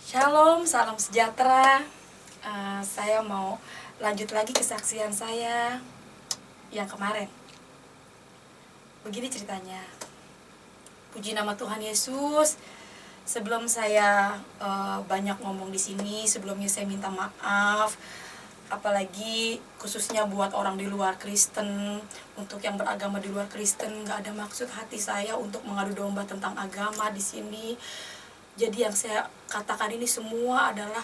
Shalom, salam sejahtera. Saya mau lanjut lagi kesaksian saya yang kemarin. Begini ceritanya. Puji nama Tuhan Yesus. Sebelum saya banyak ngomong di sini, sebelumnya saya minta maaf. Apalagi khususnya buat orang di luar Kristen, untuk yang beragama di luar Kristen, nggak ada maksud hati saya untuk mengadu domba tentang agama di sini. Jadi yang saya katakan ini semua adalah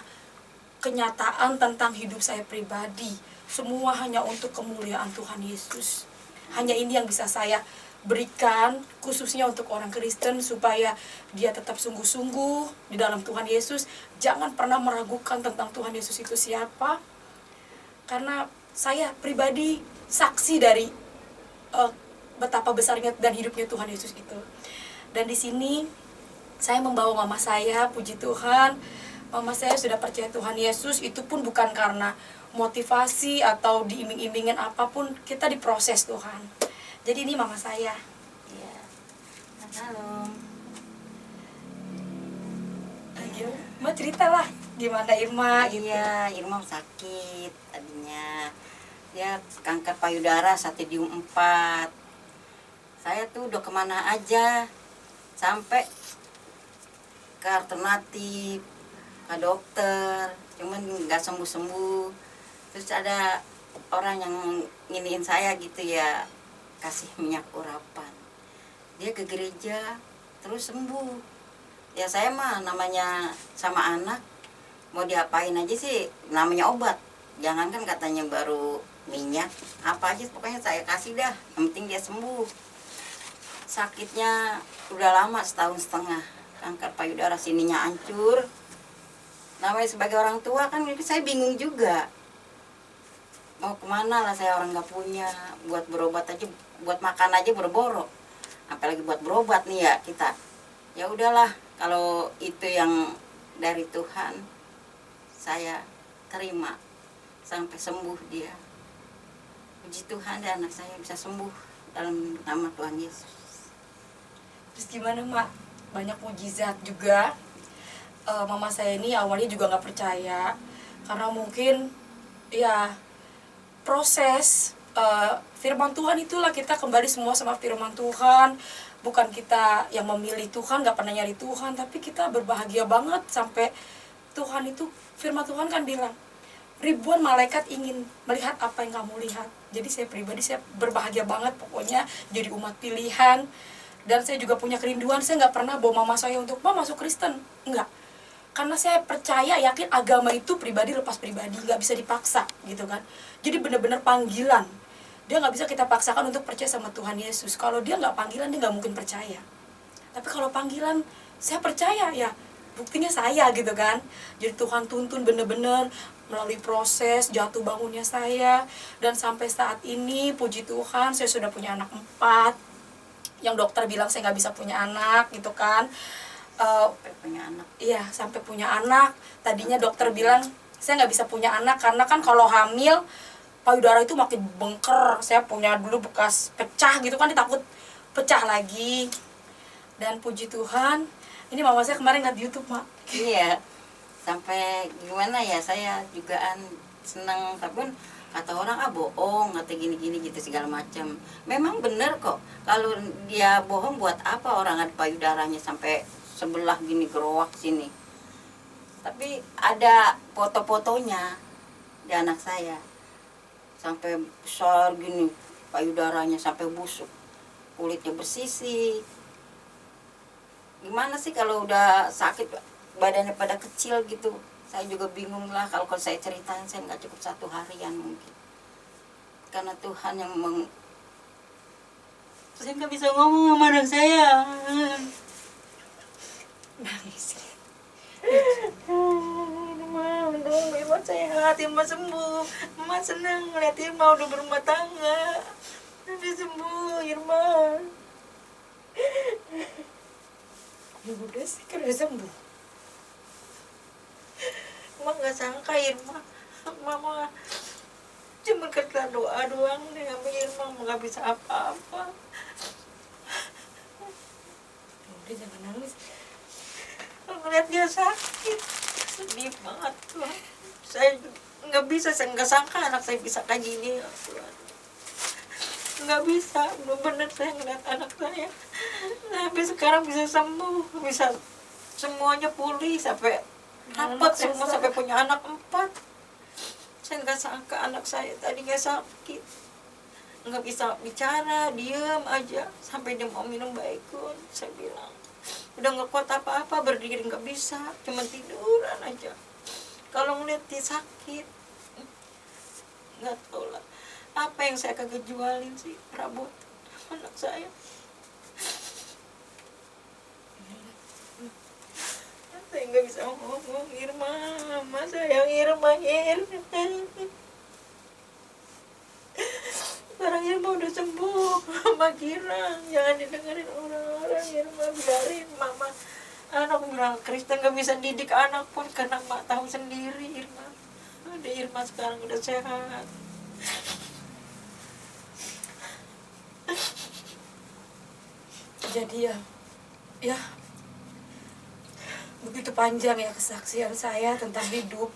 kenyataan tentang hidup saya pribadi. Semua hanya untuk kemuliaan Tuhan Yesus. Hanya ini yang bisa saya berikan, khususnya untuk orang Kristen, supaya dia tetap sungguh-sungguh di dalam Tuhan Yesus. Jangan pernah meragukan tentang Tuhan Yesus itu siapa. Karena saya pribadi saksi dari betapa besarnya dan hidupnya Tuhan Yesus itu. Dan di sini saya membawa mama saya, puji Tuhan. Mama saya sudah percaya Tuhan Yesus, itu pun bukan karena motivasi atau diiming-imingin apapun, kita diproses Tuhan. Jadi ini mama saya. Iya. Halo. Ayo, Mbak ceritalah gimana Irma gitu. Iya, Irma sakit tadinya. Dia kanker payudara stadium 4. Saya tuh udah kemana aja, sampai ke alternatif, ke dokter, cuman nggak sembuh-sembuh. Terus ada orang yang nginiin saya gitu ya, kasih minyak urapan. Dia ke gereja, terus sembuh. Ya saya mah namanya sama anak, mau diapain aja sih, namanya obat. Jangankan katanya baru minyak, apa aja pokoknya saya kasih dah, yang penting dia sembuh. Sakitnya udah lama, 1,5 tahun. Kanker payudara sininya hancur. Namanya sebagai orang tua kan saya bingung juga. Mau kemana lah, saya orang nggak punya. Buat berobat aja, buat makan aja boro-boro. Apalagi buat berobat nih ya kita. Ya udahlah, kalau itu yang dari Tuhan, saya terima sampai sembuh dia. Puji Tuhan, dan anak saya bisa sembuh dalam nama Tuhan Yesus. Terus gimana Mak? Banyak mujizat juga. Mama saya ini awalnya juga nggak percaya, karena mungkin ya proses firman Tuhan itulah, kita kembali semua sama firman Tuhan. Bukan kita yang memilih Tuhan, nggak pernah nyari Tuhan, tapi kita berbahagia banget sampai Tuhan itu, firman Tuhan kan bilang ribuan malaikat ingin melihat apa yang kamu lihat. Jadi saya pribadi, saya berbahagia banget pokoknya jadi umat pilihan. Dan saya juga punya kerinduan, saya nggak pernah bawa mama saya untuk masuk Kristen, enggak. Karena saya percaya, yakin agama itu pribadi lepas pribadi, nggak bisa dipaksa gitu kan. Jadi benar-benar panggilan. Dia nggak bisa kita paksakan untuk percaya sama Tuhan Yesus. Kalau dia nggak panggilan, dia nggak mungkin percaya. Tapi kalau panggilan, saya percaya ya, buktinya saya gitu kan. Jadi Tuhan tuntun benar-benar melalui proses jatuh bangunnya saya. Dan sampai saat ini, puji Tuhan, saya sudah punya anak 4. Yang dokter bilang saya nggak bisa punya anak gitu kan. Sampai punya anak. Iya, sampai punya anak. Tadinya dokter bilang saya nggak bisa punya anak karena kan kalau hamil payudara itu makin bengker. Saya punya dulu bekas pecah gitu kan, ditakut pecah lagi. Dan puji Tuhan, ini mama saya kemarin ngeliat di YouTube, Mak. Iya, sampai gimana ya, saya jugaan senang, tapi kata orang bohong, kata gini-gini gitu segala macam. Memang bener kok, kalau dia bohong buat apa orang ada payudaranya sampai sebelah gini, gerowak sini. Tapi ada foto-fotonya di anak saya, sampai besar gini payudaranya, sampai busuk, kulitnya bersisik. Gimana sih kalau udah sakit badannya pada kecil gitu. Saya juga bingung lah, kalau saya ceritain saya nggak cukup 1 harian mungkin. Karena Tuhan yang saya nggak bisa ngomong sama anak saya. Nangis. Untung Irma sehat, Irma sembuh. Mama senang ngeliat Irma udah berumah tangga. Udah sembuh Irma. Ya udah sih, kan udah sembuh. Mama nggak sangka Irma. Mama cuma kerja doa doang deh sama Irma, nggak bisa apa-apa. Ya udah, jangan nangis. Ngeliat dia sakit. Sedih banget Tuhan. Saya nggak bisa, saya nggak sangka anak saya bisa kayak gini ya Tuhan. Nggak bisa, benar-benar saya ngeliat anak saya sampai sekarang bisa sembuh, bisa semuanya pulih, sampai rapat semua, sampai punya anak 4. Saya nggak sangka anak saya tadinya sakit, nggak bisa bicara, diem aja, sampai dia mau minum Baygon. Saya bilang udah nggak kuat apa-apa, berdiri nggak bisa, cuma tiduran aja. Kalau ngeliat dia sakit, nggak tahu lah apa yang saya kagak jualin sih, perabot anak saya. Saya nggak bisa ngomong, Irma, mama sayang Irma, sekarang Irma udah sembuh, mama kira jangan didengerin orang-orang. Irma biarin mama. Anak bilang Kristen nggak bisa didik anak pun karena mak tahu sendiri Irma. Ada Irma sekarang udah sehat. Jadi ya begitu panjang ya kesaksian saya tentang hidup.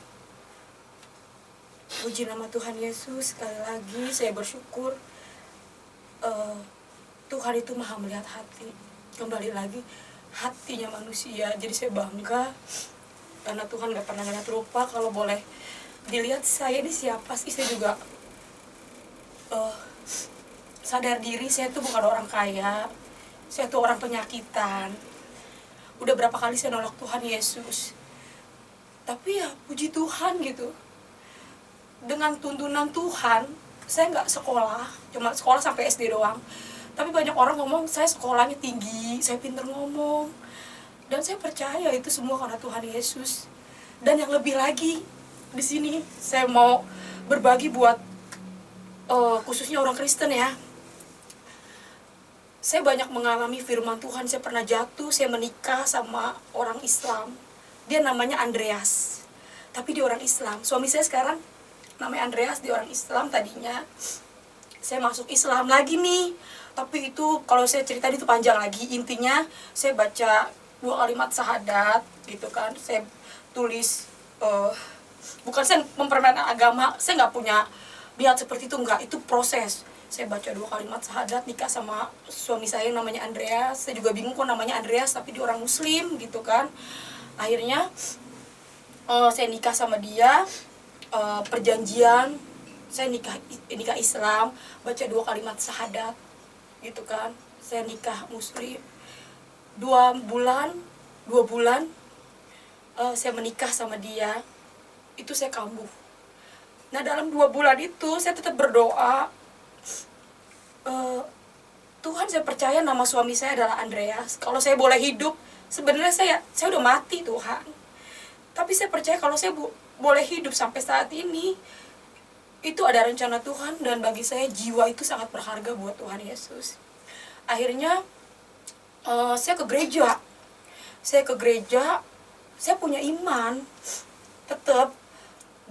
Puji nama Tuhan Yesus. Sekali lagi saya bersyukur Tuhan itu maha melihat hati. Kembali lagi, hatinya manusia. Jadi saya bangga karena Tuhan gak pernah ngeliat rupa. Kalau boleh dilihat saya ini siapa sih, saya juga sadar diri saya tuh bukan orang kaya. Saya tuh orang penyakitan. Udah berapa kali saya nolak Tuhan Yesus. Tapi ya puji Tuhan gitu. Dengan tuntunan Tuhan, saya nggak sekolah, cuma sekolah sampai SD doang. Tapi banyak orang ngomong saya sekolahnya tinggi, saya pinter ngomong. Dan saya percaya itu semua karena Tuhan Yesus. Dan yang lebih lagi, di sini saya mau berbagi buat khususnya orang Kristen ya. Saya banyak mengalami firman Tuhan. Saya pernah jatuh, saya menikah sama orang Islam. Dia namanya Andreas, tapi dia orang Islam. Suami saya sekarang namanya Andreas, dia orang Islam. Tadinya saya masuk Islam lagi nih, tapi itu kalau saya cerita itu panjang lagi. Intinya saya baca 2 kalimat syahadat gitu kan. Saya tulis, bukan saya mempermainkan agama, saya nggak punya niat seperti itu, enggak. Itu proses. Saya baca 2 kalimat syahadat, nikah sama suami saya yang namanya Andreas. Saya juga bingung kok namanya Andreas tapi dia orang Muslim gitu kan. Akhirnya saya nikah sama dia, perjanjian, saya nikah Islam, baca 2 kalimat syahadat gitu kan. Saya nikah Muslim 2 bulan saya menikah sama dia, itu saya kambuh. Nah dalam 2 bulan itu saya tetap berdoa, Tuhan, saya percaya nama suami saya adalah Andreas. Kalau saya boleh hidup, sebenarnya saya udah mati Tuhan. Tapi saya percaya kalau saya boleh hidup sampai saat ini, itu ada rencana Tuhan. Dan bagi saya jiwa itu sangat berharga buat Tuhan Yesus. Akhirnya saya ke gereja. Saya punya iman. Tetap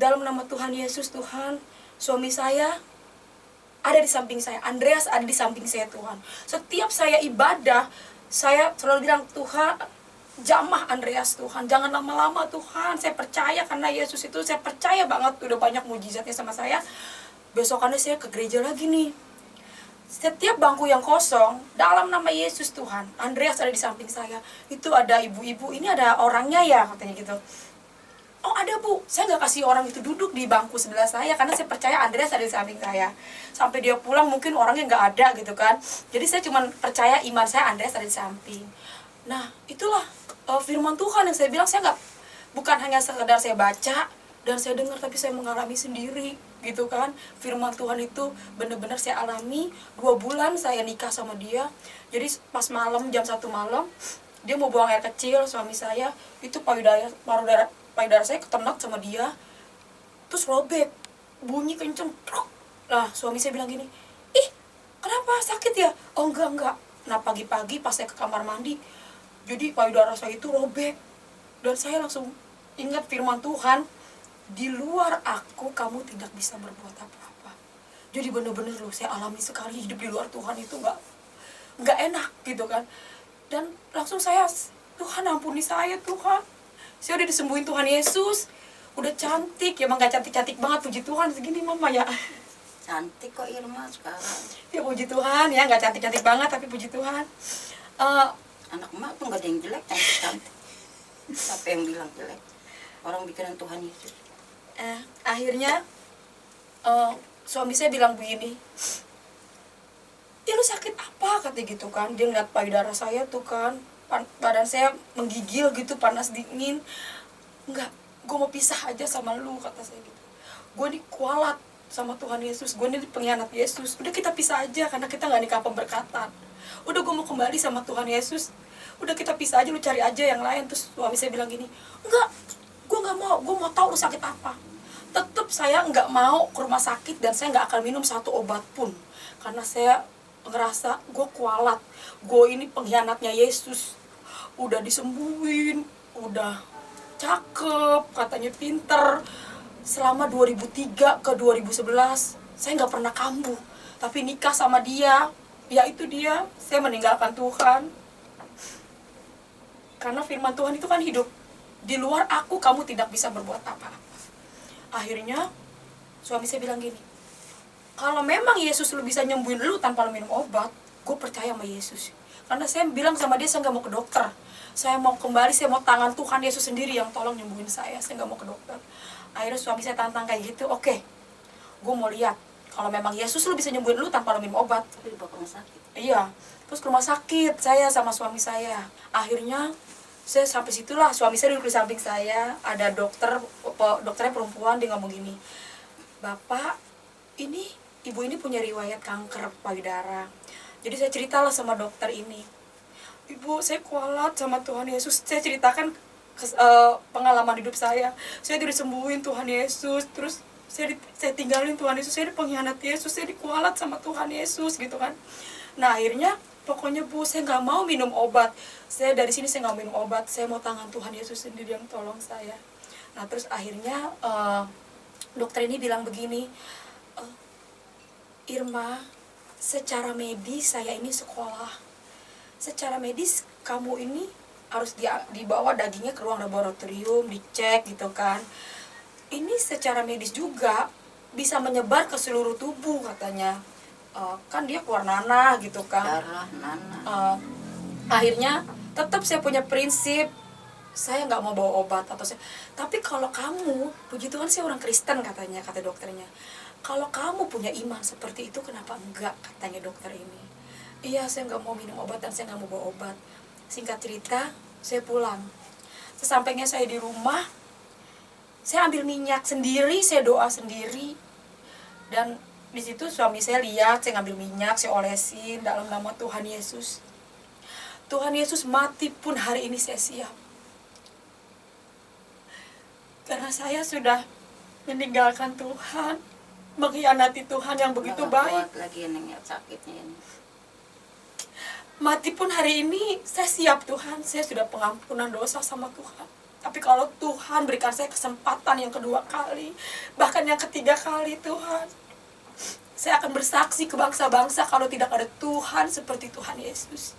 dalam nama Tuhan Yesus, Tuhan, suami saya ada di samping saya, Andreas ada di samping saya Tuhan. Setiap saya ibadah, saya selalu bilang, Tuhan, jamah Andreas Tuhan, jangan lama-lama Tuhan. Saya percaya karena Yesus itu, saya percaya banget, udah banyak mujizatnya sama saya. Besokannya saya ke gereja lagi nih. Setiap bangku yang kosong, dalam nama Yesus Tuhan, Andreas ada di samping saya. Itu ada ibu-ibu, ini ada orangnya ya, katanya gitu. Oh ada Bu, saya nggak kasih orang itu duduk di bangku sebelah saya karena saya percaya Andreas ada di samping saya. Sampai dia pulang mungkin orangnya nggak ada gitu kan. Jadi saya cuma percaya iman saya Andreas ada di samping. Nah itulah firman Tuhan yang saya bilang, saya nggak, bukan hanya sekedar saya baca dan saya dengar, tapi saya mengalami sendiri gitu kan. Firman Tuhan itu benar-benar saya alami. 2 bulan saya nikah sama dia. Jadi pas malam, jam 1 malam, dia mau buang air kecil, suami saya itu payudara saya ketenak sama dia, terus robek, bunyi kenceng, truk. Nah suami saya bilang gini, ih kenapa, sakit ya? Oh enggak. Nah pagi-pagi pas saya ke kamar mandi, jadi payudara saya itu robek. Dan saya langsung ingat firman Tuhan, di luar aku kamu tidak bisa berbuat apa-apa. Jadi bener-bener loh, saya alami sekali hidup di luar Tuhan itu nggak enak gitu kan. Dan langsung saya, Tuhan ampuni saya Tuhan, Saya udah disembuhin Tuhan Yesus. Udah cantik, ya emang gak cantik-cantik banget, puji Tuhan segini mama ya. Cantik kok Irma sekarang. Ya puji Tuhan ya, gak cantik-cantik banget tapi puji Tuhan. Anak emak tuh gak ada yang jelek, cantik-cantik. Siapa yang bilang jelek? Orang bikinan Tuhan Yesus. Akhirnya suami saya bilang begini, ya lu sakit apa, katanya gitu kan. Dia ngeliat payudara saya tuh kan, badan saya menggigil gitu, panas dingin. Enggak, gue mau pisah aja sama lu, kata saya gitu. Gue ini kualat sama Tuhan Yesus, gue ini pengkhianat Yesus. Udah kita pisah aja karena kita gak nikah pemberkatan. Udah gue mau kembali sama Tuhan Yesus, udah kita pisah aja, lu cari aja yang lain. Terus suami saya bilang gini, enggak, gue gak mau, gue mau tahu lu sakit apa. Tetap saya nggak mau ke rumah sakit dan saya nggak akan minum satu obat pun. Karena saya ngerasa gue kualat, gue ini pengkhianatnya Yesus. Udah disembuhin, udah cakep, katanya pinter. Selama 2003 ke 2011 saya nggak pernah kambuh, tapi nikah sama dia, ya itu dia, saya meninggalkan Tuhan. Karena firman Tuhan itu kan hidup. Di luar aku kamu tidak bisa berbuat apa-apa. Akhirnya suami saya bilang gini, kalau memang Yesus lu bisa nyembuhin lu tanpa lu minum obat, gue percaya sama Yesus. Karena saya bilang sama dia, saya nggak mau ke dokter, saya mau kembali, saya mau tangan Tuhan Yesus sendiri yang tolong nyembuhin saya nggak mau ke dokter. Akhirnya suami saya tantang kayak gitu, oke, gue mau lihat kalau memang Yesus lu bisa nyembuhin lu tanpa lu minum obat. Tapi dibawa ke rumah sakit. Iya, terus ke rumah sakit saya sama suami saya. Akhirnya saya sampai situlah, suami saya duduk di samping saya, ada dokternya perempuan, dia ngomong gini, Bapak, ini ibu ini punya riwayat kanker payudara. Jadi saya ceritalah sama dokter ini, Ibu, saya kualat sama Tuhan Yesus. Saya ceritakan pengalaman hidup saya disembuhin Tuhan Yesus, terus saya tinggalin Tuhan Yesus, saya pengkhianat Yesus, saya dikualat sama Tuhan Yesus gitu kan. Nah akhirnya pokoknya Bu, saya nggak mau minum obat. Saya dari sini saya nggak minum obat. Saya mau tangan Tuhan Yesus sendiri yang tolong saya. Nah terus akhirnya dokter ini bilang begini, Irma, secara medis saya ini sekolah. Secara medis kamu ini harus dibawa dagingnya ke ruang laboratorium, dicek gitu kan. Ini secara medis juga bisa menyebar ke seluruh tubuh katanya. Kan dia keluar nanah gitu kan. Darah, nanah. Akhirnya tetap saya punya prinsip, saya nggak mau bawa obat tapi kalau kamu, puji Tuhan saya orang Kristen katanya, kata dokternya, kalau kamu punya iman seperti itu kenapa enggak, katanya dokter ini. Iya, saya nggak mau minum obat dan saya nggak mau bawa obat. Singkat cerita, saya pulang. Sesampainya saya di rumah, saya ambil minyak sendiri, saya doa sendiri, dan di situ suami saya lihat saya ngambil minyak, saya olesin dalam nama Tuhan Yesus. Tuhan Yesus mati pun hari ini saya siap. Karena saya sudah meninggalkan Tuhan, mengkhianati Tuhan yang begitu baik. Kuat lagi neng sakitnya ini. Mati pun hari ini saya siap Tuhan, saya sudah pengampunan dosa sama Tuhan. Tapi kalau Tuhan berikan saya kesempatan yang kedua kali, bahkan yang ketiga kali Tuhan, saya akan bersaksi ke bangsa-bangsa kalau tidak ada Tuhan seperti Tuhan Yesus.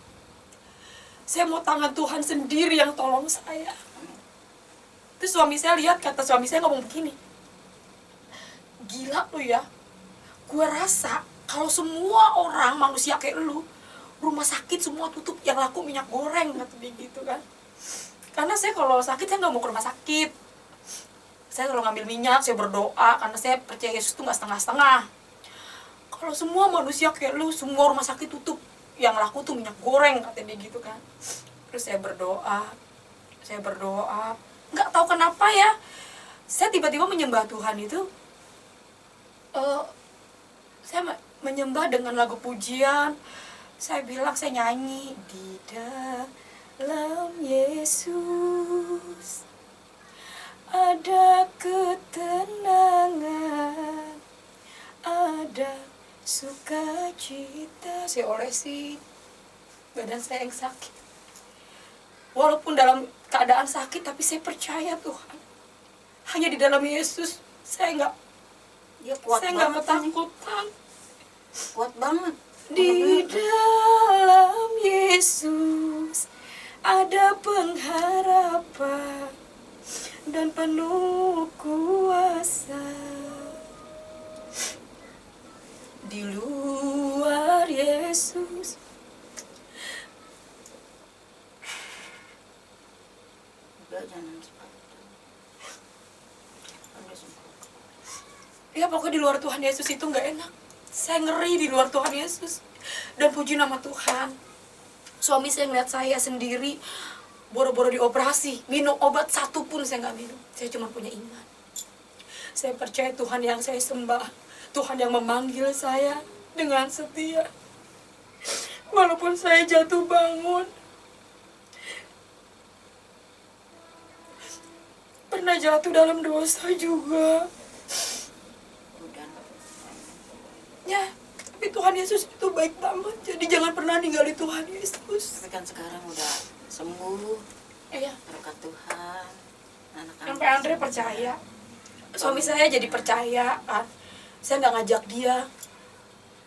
Saya mau tangan Tuhan sendiri yang tolong saya. Terus suami saya lihat, kata suami saya ngomong begini, gila lu ya, gue rasa kalau semua orang manusia kayak lu, rumah sakit semua tutup, yang laku minyak goreng, kata dia gitu kan. Karena saya kalau sakit saya nggak mau ke rumah sakit. Saya kalau ngambil minyak, saya berdoa, karena saya percaya Yesus tuh nggak setengah-setengah. Kalau semua manusia kayak lu, semua rumah sakit tutup, yang laku tuh minyak goreng, kata dia gitu kan. Terus saya berdoa, nggak tahu kenapa ya, saya tiba-tiba menyembah Tuhan itu. Saya menyembah dengan lagu pujian. Saya bilang, saya nyanyi, di dalam Yesus ada ketenangan, ada sukacita. Saya olesi badan saya yang sakit. Walaupun dalam keadaan sakit, tapi saya percaya Tuhan. Hanya di dalam Yesus saya nggak ketakutan. Kuat banget. Di dalam Yesus ada pengharapan, penuh kuasa. Di luar Yesus. Udah jangan sepatu. Ya pokoknya di luar Tuhan Yesus itu nggak enak. Saya ngeri di luar Tuhan Yesus. Dan puji nama Tuhan, suami saya ngeliat saya sendiri boro-boro dioperasi, minum obat satu pun saya nggak minum. Saya cuma punya iman. Saya percaya Tuhan yang saya sembah, Tuhan yang memanggil saya dengan setia. Walaupun saya jatuh bangun, pernah jatuh dalam dosa juga. Udah. Ya, tapi Tuhan Yesus itu baik banget. Jadi jangan pernah ninggalin Tuhan Yesus. Tapi kan sekarang udah sembuh, Iya, berkat Tuhan. Anak-anak sampai Andre percaya. Suami saya jadi percaya kan. Saya nggak ngajak dia.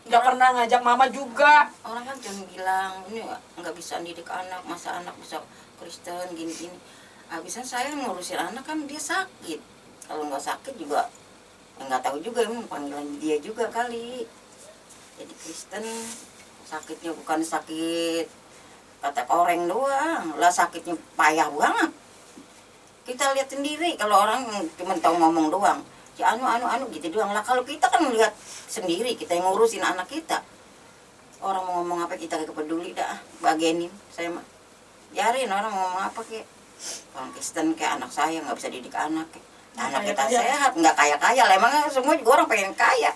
Nggak pernah ngajak mama juga. Orang kan cuma bilang ini nggak bisa didik anak, masa anak bisa Kristen gini-gini. Habisnya saya ngurusin anak kan dia sakit. Kalau nggak sakit juga nggak tahu juga, emang panggilan dia juga kali. Jadi Kristen sakitnya bukan sakit kata koreng doang, lah sakitnya payah banget. Kita lihat sendiri kalau orang cuma tahu ngomong doang, ya anu gitu doang lah. Kalau kita kan lihat sendiri, kita yang ngurusin anak kita. Orang mau ngomong apa kita gak peduli dah, bagenin saya mah. Biarin orang mau ngomong apa kek. Orang Kristen kayak anak saya nggak bisa didik anak kek. Anak kita sehat, nggak kaya-kaya lah. Emang semua juga orang pengen kaya.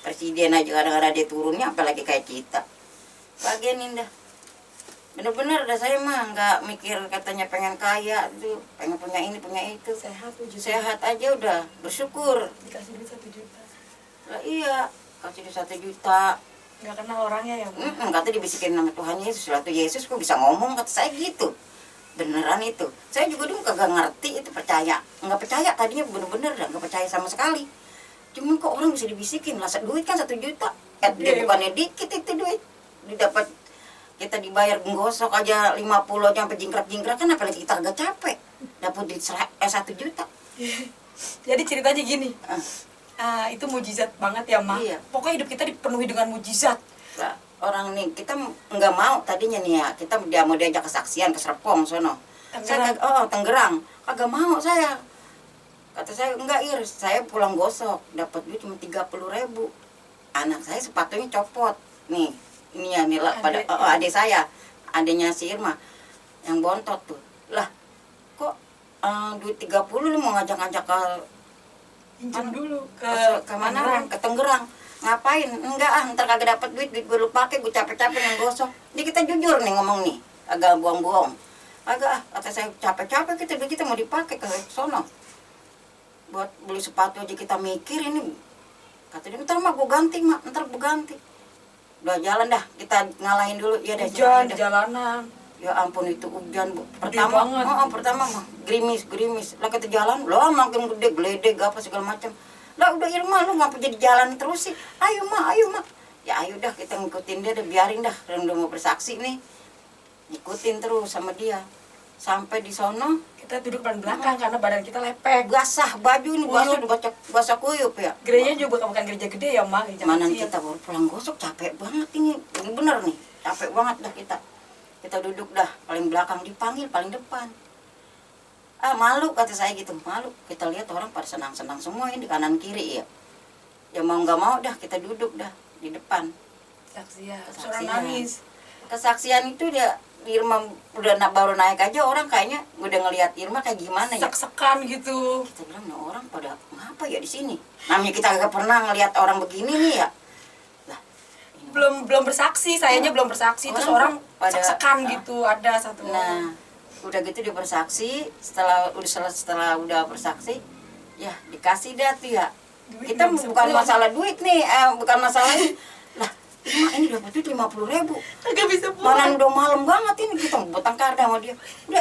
Presiden aja kadang-kadang dia turunnya, apalagi kayak kita. Bagenin dah. Bener-bener dah saya mah nggak mikir katanya pengen kaya tuh, pengen punya ini punya itu. Sehat, puji Tuhan. Sehat aja udah bersyukur. Dikasih duit 1 juta. Lah iya, kasih dia 1 juta. Nggak kenal orangnya ya, Bu? Kata dibisikin nama Tuhan Yesus. Waktu Yesus kok bisa ngomong, kata saya gitu. Beneran itu. Saya juga dulu kagak ngerti itu, percaya. Nggak percaya tadinya, bener-bener dah nggak percaya sama sekali. Cuman kok orang bisa dibisikin, lah duit kan 1 juta. Dia bukannya dikit itu duit. Didapat, kita dibayar menggosok aja 50 aja sampai jingkrak-jingkrak, kan apalagi kita agak capek. Dapat duit 1 juta. Jadi ceritanya gini. Ah, Itu mujizat banget ya, Ma. Iya. Pokoknya hidup kita dipenuhi dengan mujizat. lah, orang nih kita nggak mau tadinya nih ya, kita dia mau diajak kesaksian ke Serpong sono. Tangerang. Saya Tangerang, kagak mau saya. Kata saya enggak, saya pulang gosok dapat duit cuma 30.000. Anak saya sepatunya copot nih, ini ya nih lah pada adik saya, adiknya si Irma yang bontot tuh. Lah kok duit 30 lu mau ngajak-ngajak ke Pinjam dulu ke mana? Ke Tangerang. Ngapain? Enggak ntar kagak dapat duit gue lu pakai, gue capek-capek yang gosok. Jadi kita jujur nih ngomong nih, agak buang-buang. Agak kata saya capek-capek kita mau dipakai ke sono. Buat beli sepatu aja kita mikir ini. Kata dia, ntar mah gue ganti mak, ntar gue ganti. Udah jalan dah, kita ngalahin dulu. Ya dah hujan di jalanan. Ya ampun itu hujan Bu. Gede Pertama, banget. pertama mah gerimis. Lah kita jalan, lah makin gede, geledek apa segala macam. Lah udah Irma lu ngapa jadi jalan terus sih? Ayo mak. Ya ayo dah kita ngikutin dia, biarin dah. Udah mau bersaksi nih. Ikutin terus sama dia. Sampai di sono Kita duduk paling belakang karena badan kita lepek. basah baju ini, basah kuyup ya. Gerejanya juga bukan gereja gede ya, Ma. Gereja Mana kecil. kita baru pulang gosok capek banget ini. Ini bener nih, capek banget dah kita. Kita duduk dah paling belakang, dipanggil paling depan. Malu kata saya gitu, malu. Kita lihat orang pada senang-senang semua ini di kanan kiri ya. Ya mau nggak mau dah kita duduk dah di depan. Kesaksian. Kesaksian. Seorang nangis. Kesaksian itu dia Irma udah baru naik aja, orang kayaknya udah ngelihat Irma kayak gimana ya. Sek-sekan gitu. Kita bilang nih orang pada ngapa ya di sini? Namanya kita nggak pernah ngelihat orang begini nih ya. Lah, ini Belum bersaksi, sayanya belum bersaksi. Terus orang pada- sek-sekan gitu, ada satu orang. Nah, udah gitu dia bersaksi, setelah udah bersaksi, ya dikasih dah tuh ya. Duit Kita nggak bisa bukan pulang. masalah duit nih, bukan masalah ini. Lah, ini dapat duit 50.000. Kagak bisa Mana pulang. udah malam banget ini, kita botang karda sama dia. Udah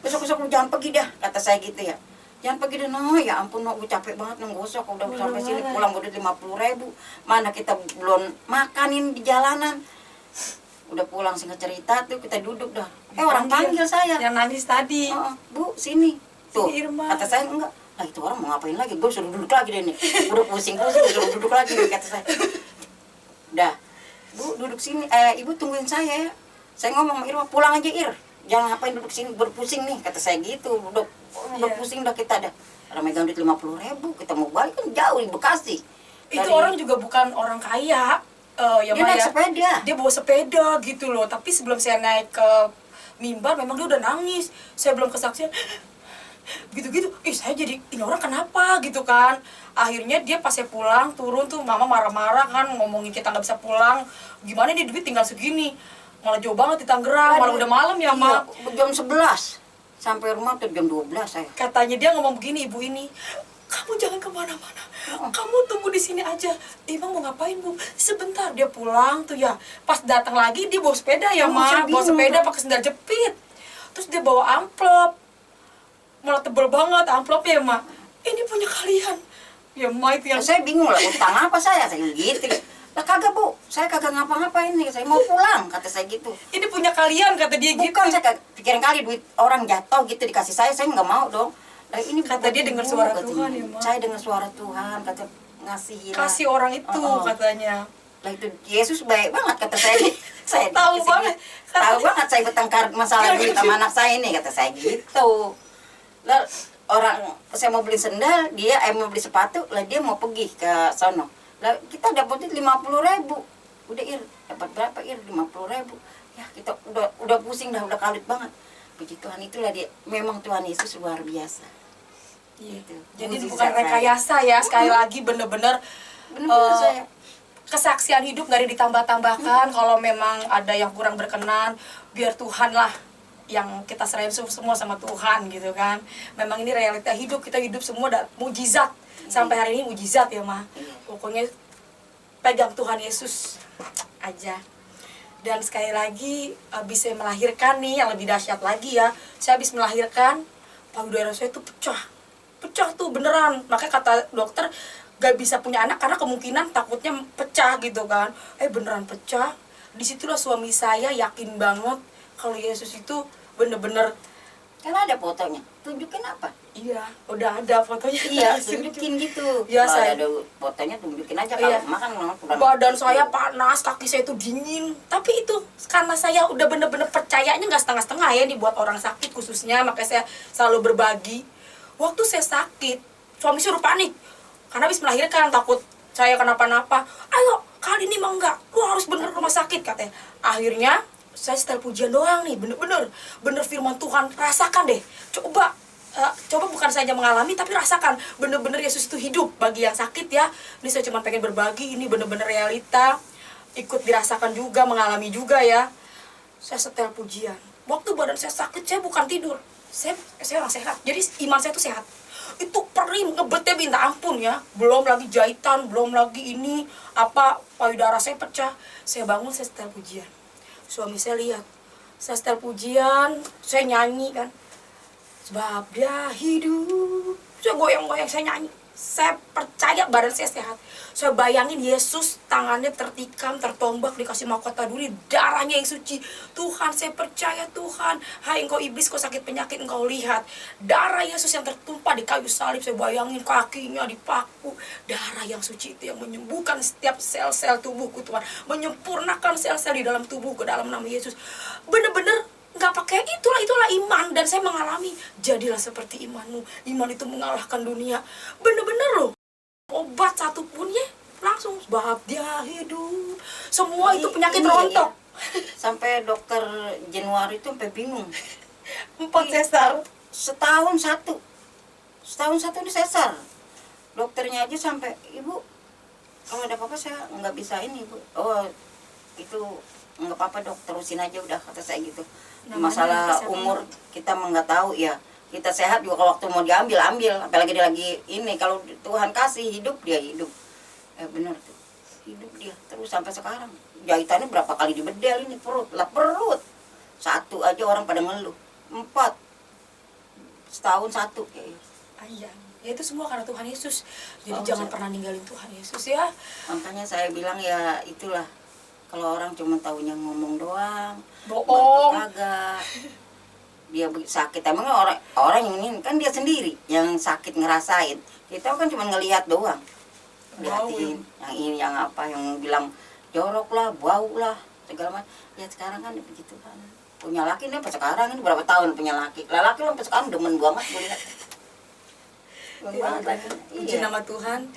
besok-besok lu jangan pergi dah, kata saya gitu ya. Jangan pergi dah, no, ya ampun, no, gue capek banget nenggosok, udah sampai sini pulang udah 50.000. Mana kita belum makanin di jalanan. Udah pulang singkat cerita tuh kita duduk dah. Orang panggil saya. Yang nangis tadi. Bu, sini. tuh Si Irma. kata saya enggak, lah itu orang mau ngapain lagi, gue suruh duduk lagi deh nih, udah pusing-pusing suruh duduk lagi nih, kata saya. Dah, Bu duduk sini, ibu tungguin saya ya. Saya ngomong sama Irma, pulang aja Ir, jangan ngapain duduk sini berpusing nih, kata saya gitu. Udah Iya. pusing dah kita dah. Orang megang duit 50.000, kita mau balik kan jauh di Bekasi. Itu orang juga bukan orang kaya, ya dia Ma naik ya. sepeda. Dia bawa sepeda gitu loh. Tapi sebelum saya naik ke mimbar, memang dia udah nangis. Saya belum kesaksian, gitu-gitu. Saya jadi, ini orang kenapa gitu kan. Akhirnya dia pas saya pulang, turun tuh mama marah-marah kan, ngomongin kita nggak bisa pulang. Gimana nih duit tinggal segini. Malah jauh banget di Tangerang, malah udah malam ya Ma. Iya, jam 11. Sampai rumah tuh jam 12 saya. Katanya dia ngomong begini, ibu ini, kamu jangan kemana-mana, kamu tunggu di sini aja. Emang mau ngapain Bu? Sebentar dia pulang tuh ya. Pas datang lagi dia bawa sepeda ya Ma, saya bawa bingung, sepeda tuh. pakai sendal jepit. Terus dia bawa amplop, malah tebel banget amplopnya ya Ma. Ini punya kalian. Ya Ma itu yang Saya bingung lah, utang apa saya gitu. Lah kagak Bu, saya kagak ngapa-ngapain nih, saya mau pulang, kata saya gitu. ini punya kalian, kata dia gitu. Bukan, saya pikirin kali duit orang jatuh gitu dikasih saya nggak mau dong. Lah ini Kata dia dengar Bu, suara katanya. Tuhan ya Ma. Saya dengar suara Tuhan, kata ngasih Kasih orang itu katanya. Lah itu Yesus baik banget kata saya. Saya Tahu kesini. banget. Tahu banget saya bertengkar masalah duit sama anak saya ini, kata saya gitu. Lah orang saya mau beli sendal, dia mau beli sepatu, lah dia mau pergi ke sono. Lah kita dapat duit 50.000. Udah Ir, dapat berapa Ir? 50.000. Ya kita udah pusing dah, udah kalut banget. Puji Tuhan, itulah dia. Memang Tuhan Yesus luar biasa. Gitu. Jadi Mujizat bukan rekayasa ya, sekali lagi bener-bener Bener-bener saya. kesaksian hidup nggak ada ditambah-tambahkan. Kalau memang ada yang kurang berkenan, biar Tuhan lah yang kita serahin semua sama Tuhan gitu kan. Memang ini realita hidup, kita hidup semua mujizat. Sampai hari ini mujizat ya Ma. Pokoknya pegang Tuhan Yesus aja. Dan sekali lagi habis saya melahirkan nih, yang lebih dahsyat lagi ya, saya habis melahirkan, payudara saya tuh pecah tuh beneran. Makanya kata dokter gak bisa punya anak karena kemungkinan takutnya pecah gitu kan. Beneran pecah. Disitulah suami saya yakin banget kalau Yesus itu bener-bener. Kan ada fotonya. Tunjukin apa? Iya, udah ada fotonya. Iya, tunjukin gitu. Iya, Kalau saya ada fotonya tunjukin aja. Iya. Kalau makan badan saya panas, kaki saya itu dingin. Tapi itu karena saya udah bener-bener percayanya nggak setengah-setengah ya nih buat orang sakit khususnya. Makanya saya selalu berbagi. Waktu saya sakit, suami saya udah panik karena habis melahirkan, takut saya kenapa-napa. Ayo, kali ini mah enggak, lu harus bener rumah sakit katanya. Akhirnya saya setel pujian doang nih, bener firman Tuhan. Rasakan deh, coba bukan saja mengalami tapi rasakan bener-bener Yesus itu hidup bagi yang sakit ya. Ini saya cuma pengen berbagi, ini bener-bener realita, ikut dirasakan juga, mengalami juga ya. Saya setel pujian, waktu badan saya sakit saya bukan tidur, saya orang sehat, jadi iman saya tuh sehat. Itu perih ngebetnya minta ampun ya, belum lagi jahitan, belum lagi ini payudara saya pecah. Saya bangun, saya setel pujian, suami saya lihat saya setel pujian, saya nyanyi kan, sebab dia hidup. Saya goyang-goyang, saya nyanyi. Saya percaya badan saya sehat. Saya bayangin Yesus tangannya tertikam, tertombak, dikasih mahkota duri, darahnya yang suci. Tuhan, saya percaya Tuhan. Hai engkau iblis, kau sakit penyakit, engkau lihat. Darah Yesus yang tertumpah di kayu salib. Saya bayangin kakinya dipaku. Darah yang suci itu yang menyembuhkan setiap sel-sel tubuhku Tuhan. Menyempurnakan sel-sel di dalam tubuhku dalam nama Yesus. Bener-bener nggak pakai itulah iman. Dan saya mengalami, jadilah seperti imanmu. Iman itu mengalahkan dunia. Bener-bener loh, obat satupun ya langsung sebab dia hidup. Semua itu penyakit rontok. Sampai dokter Januari itu sampai bingung. 4 sesar. Setahun satu ini sesar. Dokternya aja sampai, ibu kalau ada apa-apa saya nggak bisa ini bu. Oh itu nggak apa-apa dok, terusin aja udah, kata saya gitu. Masalah umur kita nggak tahu ya. Kita sehat juga kalau waktu mau ambil, apalagi dia lagi ini. Kalau Tuhan kasih hidup, dia hidup. Bener tuh, hidup dia terus sampai sekarang. Jahitannya berapa kali dibedel ini, perut satu aja orang pada ngeluh. 4 setahun satu kayak. Iya, ya itu semua karena Tuhan Yesus. Jadi Oh, jangan saya pernah ninggalin Tuhan Yesus ya. Makanya saya bilang ya itulah, kalau orang cuma taunya ngomong doang, Bohong. kagak. dia sakit, emang orang orang yang ini kan dia sendiri yang sakit ngerasain, kita kan cuma ngelihat doang, liatin yang ini yang apa, yang bilang jorok lah, bau lah, segala macam. Ya sekarang kan begitu kan, punya laki nih apa sekarang ini berapa tahun punya laki, laki sampai sekarang demen banget gue lihat. Puji nama Tuhan.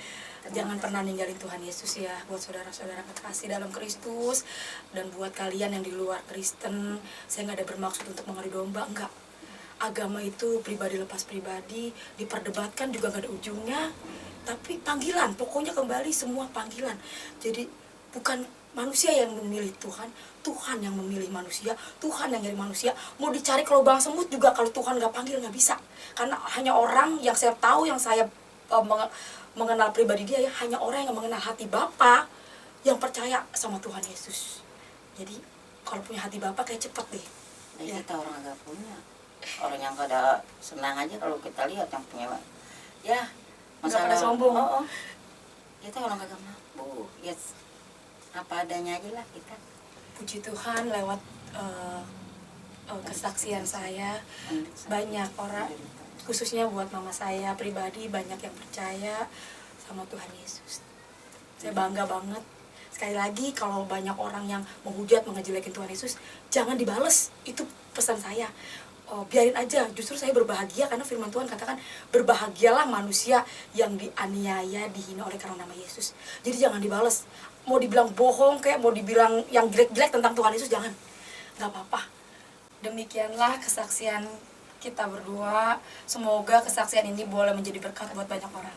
Jangan pernah ninggalin Tuhan Yesus ya, buat saudara-saudara kekasih dalam Kristus, dan buat kalian yang di luar Kristen. Saya nggak ada bermaksud untuk mengadu domba, enggak. Agama itu pribadi lepas pribadi, diperdebatkan juga nggak ada ujungnya. Tapi panggilan, pokoknya kembali semua panggilan. Jadi bukan manusia yang memilih Tuhan, Tuhan yang memilih manusia, Tuhan yang nyari manusia. Mau dicari ke lubang semut juga kalau Tuhan nggak panggil nggak bisa. Karena hanya orang yang saya tahu, yang saya mengenal pribadi dia ya, hanya orang yang mengenal hati Bapa yang percaya sama Tuhan Yesus. Jadi kalau punya hati Bapa kayak cepet deh. Ya. Kita orang agak punya, orang yang kada senang aja kalau kita lihat yang punya, ya masalah sombong. Kita orang kagak mampu, ya apa adanya aja lah kita. Puji Tuhan, lewat kesaksian saya banyak orang, khususnya buat mama saya pribadi, banyak yang percaya sama Tuhan Yesus. Saya bangga banget. Sekali lagi, kalau banyak orang yang menghujat, ngejelekin Tuhan Yesus, jangan dibales. Itu pesan saya. Biarin aja, justru saya berbahagia karena firman Tuhan katakan, berbahagialah manusia yang dianiaya, dihina oleh karena nama Yesus. Jadi jangan dibales. Mau dibilang bohong kayak, mau dibilang yang jelek-jelek tentang Tuhan Yesus, jangan. Gak apa-apa. Demikianlah kesaksian kita berdua. Semoga kesaksian ini boleh menjadi berkat buat banyak orang.